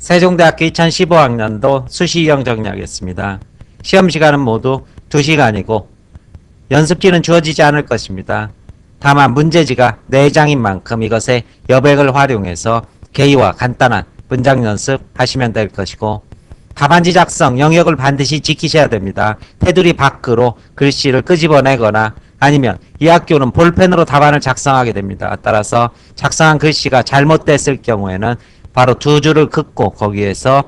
세종대학교 2015학년도 수시 유형 정리하겠습니다. 시험 시간은 모두 2시간이고 연습지는 주어지지 않을 것입니다. 다만 문제지가 4장인 만큼 이것의 여백을 활용해서 개의와 간단한 문장 연습하시면 될 것이고, 답안지 작성 영역을 반드시 지키셔야 됩니다. 테두리 밖으로 글씨를 끄집어내거나 아니면 이 학교는 볼펜으로 답안을 작성하게 됩니다. 따라서 작성한 글씨가 잘못됐을 경우에는 바로 2줄을 긋고 거기에서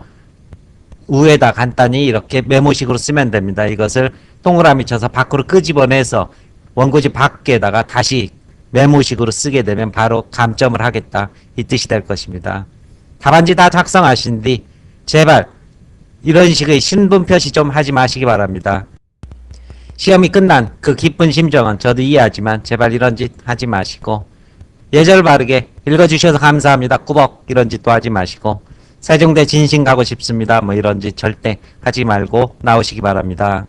위에다 간단히 이렇게 메모식으로 쓰면 됩니다. 이것을 동그라미 쳐서 밖으로 끄집어내서 원고지 밖에다가 다시 메모식으로 쓰게 되면 바로 감점을 하겠다, 이 뜻이 될 것입니다. 답안지 다 작성하신 뒤 제발 이런 식의 신분 표시 좀 하지 마시기 바랍니다. 시험이 끝난 그 기쁜 심정은 저도 이해하지만 제발 이런 짓 하지 마시고, 예절 바르게 읽어주셔서 감사합니다 꾸벅 이런 짓도 하지 마시고, 세종대 진심 가고 싶습니다 뭐 이런 짓 절대 하지 말고 나오시기 바랍니다.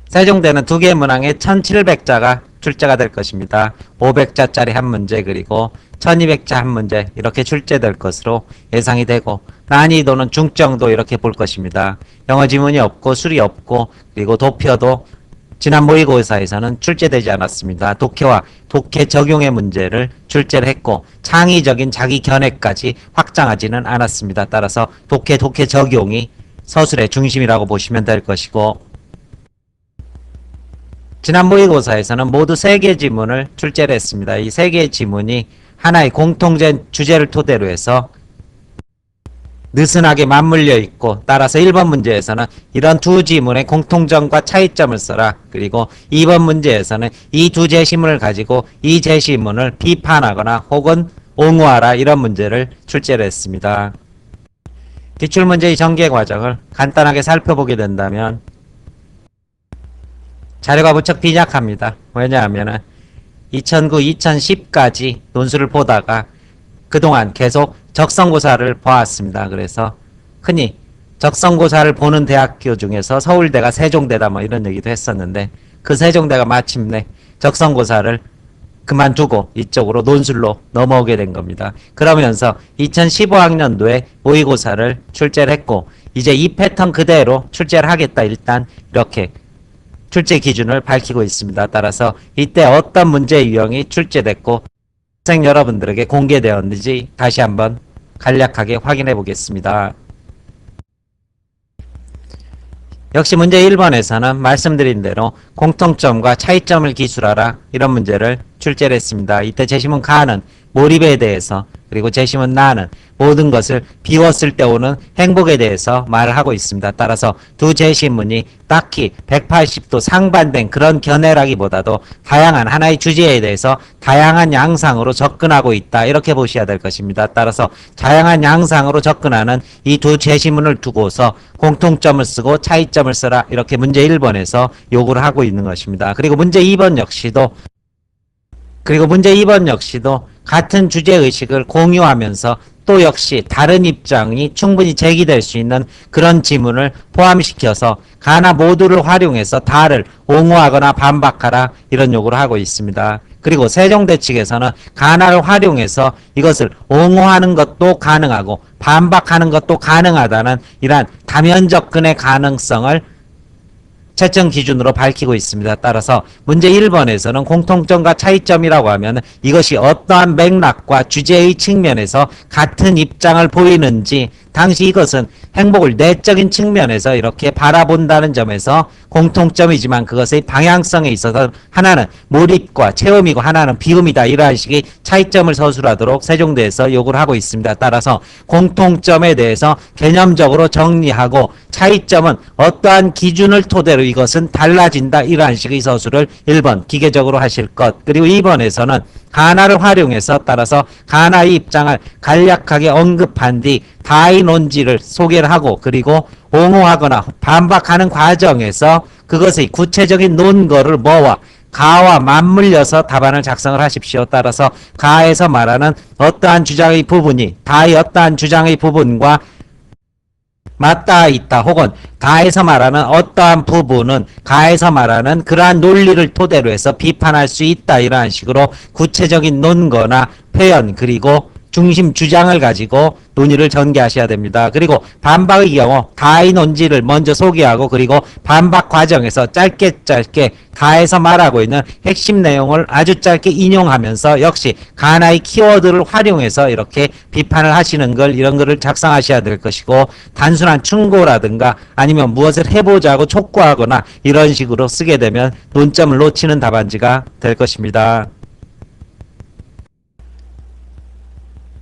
세종대는 2개의 문항에 1700자가 출제가 될 것입니다. 500자짜리 한 문제 그리고 1200자 한 문제 이렇게 출제될 것으로 예상이 되고, 난이도는 중정도 이렇게 볼 것입니다. 영어 지문이 없고 술이 없고, 그리고 도표도 지난 모의고사에서는 출제되지 않았습니다. 독해와 독해 적용의 문제를 출제를 했고 창의적인 자기 견해까지 확장하지는 않았습니다. 따라서 독해 적용이 서술의 중심이라고 보시면 될 것이고, 지난 모의고사에서는 모두 3개 지문을 출제를 했습니다. 이 3개의 지문이 하나의 공통된 주제를 토대로 해서 느슨하게 맞물려 있고, 따라서 1번 문제에서는 이런 2 지문의 공통점과 차이점을 써라. 그리고 2번 문제에서는 이 2 제시문을 가지고 이 제시문을 비판하거나 혹은 옹호하라, 이런 문제를 출제를 했습니다. 기출문제의 전개 과정을 간단하게 살펴보게 된다면 자료가 무척 빈약합니다. 왜냐하면 2009, 2010까지 논술을 보다가 그동안 계속 적성고사를 봐왔습니다. 그래서 흔히 적성고사를 보는 대학교 중에서 서울대가 세종대다 뭐 이런 얘기도 했었는데, 그 세종대가 마침내 적성고사를 그만두고 이쪽으로 논술로 넘어오게 된 겁니다. 그러면서 2015학년도에 모의고사를 출제를 했고, 이제 이 패턴 그대로 출제를 하겠다, 일단 이렇게 출제 기준을 밝히고 있습니다. 따라서 이때 어떤 문제 유형이 출제됐고 학생 여러분들에게 공개되었는지 다시 한번 간략하게 확인해 보겠습니다. 역시 문제 1번에서는 말씀드린 대로 공통점과 차이점을 기술하라, 이런 문제를 출제를 했습니다. 이때 제시문 가는 몰입에 대해서, 그리고 제시문 나는 모든 것을 비웠을 때 오는 행복에 대해서 말을 하고 있습니다. 따라서 2 제시문이 딱히 180도 상반된 그런 견해라기보다도 다양한 하나의 주제에 대해서 다양한 양상으로 접근하고 있다, 이렇게 보셔야 될 것입니다. 따라서 다양한 양상으로 접근하는 이 2 제시문을 두고서 공통점을 쓰고 차이점을 써라, 이렇게 문제 1번에서 요구를 하고 있는 것입니다. 그리고 문제 2번 역시도 같은 주제의식을 공유하면서 또 역시 다른 입장이 충분히 제기될 수 있는 그런 지문을 포함시켜서 가나 모두를 활용해서 다를 옹호하거나 반박하라, 이런 요구를 하고 있습니다. 그리고 세종대 측에서는 가나를 활용해서 이것을 옹호하는 것도 가능하고 반박하는 것도 가능하다는 이러한 다면 접근의 가능성을 채점 기준으로 밝히고 있습니다. 따라서 문제 1번에서는 공통점과 차이점이라고 하면 이것이 어떠한 맥락과 주제의 측면에서 같은 입장을 보이는지, 당시 이것은 행복을 내적인 측면에서 이렇게 바라본다는 점에서 공통점이지만 그것의 방향성에 있어서 하나는 몰입과 체험이고 하나는 비움이다, 이러한 식의 차이점을 서술하도록 세종대에서 요구를 하고 있습니다. 따라서 공통점에 대해서 개념적으로 정리하고 차이점은 어떠한 기준을 토대로 이것은 달라진다, 이러한 식의 서술을 1번 기계적으로 하실 것. 그리고 2번에서는 가나를 활용해서 따라서 가나의 입장을 간략하게 언급한 뒤 다의 논지를 소개를 하고, 그리고 옹호하거나 반박하는 과정에서 그것의 구체적인 논거를 뭐와 가와 맞물려서 답안을 작성을 하십시오. 따라서 가에서 말하는 어떠한 주장의 부분이 다의 어떠한 주장의 부분과 맞닿아 있다, 혹은 가에서 말하는 어떠한 부분은 가에서 말하는 그러한 논리를 토대로 해서 비판할 수 있다, 이러한 식으로 구체적인 논거나 표현 그리고 중심 주장을 가지고 논의를 전개하셔야 됩니다. 그리고 반박의 경우 다의 논지를 먼저 소개하고 그리고 반박 과정에서 짧게 다에서 말하고 있는 핵심 내용을 아주 짧게 인용하면서 역시 가나의 키워드를 활용해서 이렇게 비판을 하시는 걸 이런 거를 작성하셔야 될 것이고 단순한 충고라든가 아니면 무엇을 해보자고 촉구하거나 이런 식으로 쓰게 되면 논점을 놓치는 답안지가 될 것입니다.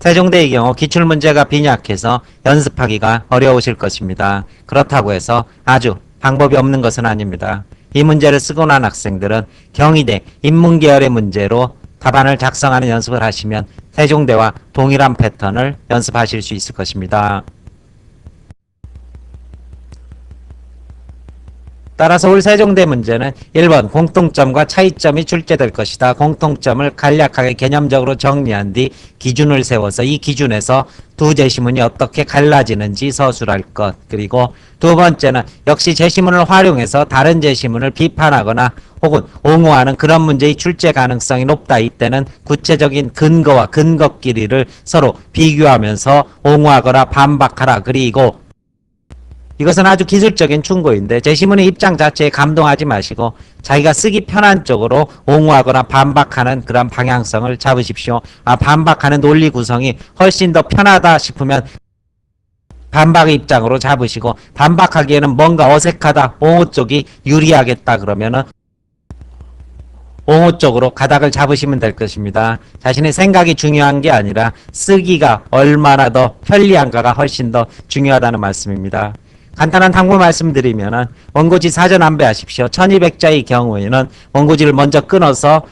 세종대의 경우 기출문제가 빈약해서 연습하기가 어려우실 것입니다. 그렇다고 해서 아주 방법이 없는 것은 아닙니다. 이 문제를 쓰고 난 학생들은 경희대 인문계열의 문제로 답안을 작성하는 연습을 하시면 세종대와 동일한 패턴을 연습하실 수 있을 것입니다. 따라서 올 세종대 문제는 1번 공통점과 차이점이 출제될 것이다. 공통점을 간략하게 개념적으로 정리한 뒤 기준을 세워서 이 기준에서 두 제시문이 어떻게 갈라지는지 서술할 것. 그리고 두 번째는 역시 제시문을 활용해서 다른 제시문을 비판하거나 혹은 옹호하는 그런 문제의 출제 가능성이 높다. 이때는 구체적인 근거와 근거끼리를 서로 비교하면서 옹호하거나 반박하라. 그리고 이것은 아주 기술적인 충고인데 제시문의 입장 자체에 감동하지 마시고 자기가 쓰기 편한 쪽으로 옹호하거나 반박하는 그런 방향성을 잡으십시오. 반박하는 논리 구성이 훨씬 더 편하다 싶으면 반박의 입장으로 잡으시고 반박하기에는 뭔가 어색하다, 옹호 쪽이 유리하겠다 그러면은 옹호 쪽으로 가닥을 잡으시면 될 것입니다. 자신의 생각이 중요한 게 아니라 쓰기가 얼마나 더 편리한가가 훨씬 더 중요하다는 말씀입니다. 간단한 탐구 말씀드리면은 원고지 사전 안배하십시오. 1200자의 경우에는 원고지를 먼저 끊어서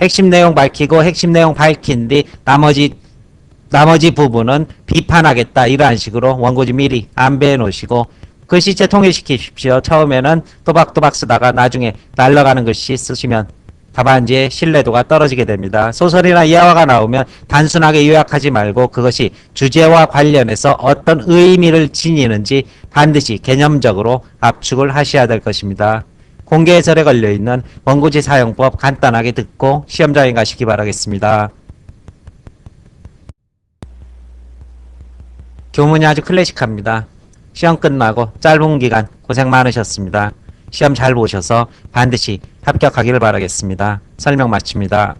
핵심 내용 밝히고 핵심 내용 밝힌 뒤 나머지 부분은 비판하겠다 이러한 식으로 원고지 미리 안배해 놓으시고 글씨체 통일시키십시오. 처음에는 또박또박 쓰다가 나중에 날아가는 글씨 쓰시면 답안지의 신뢰도가 떨어지게 됩니다. 소설이나 예화가 나오면 단순하게 요약하지 말고 그것이 주제와 관련해서 어떤 의미를 지니는지 반드시 개념적으로 압축을 하셔야 될 것입니다. 공개 해설에 걸려있는 원고지 사용법 간단하게 듣고 시험장에 가시기 바라겠습니다. 교문이 아주 클래식합니다. 시험 끝나고 짧은 기간 고생 많으셨습니다. 시험 잘 보셔서 반드시 합격하기를 바라겠습니다. 설명 마칩니다.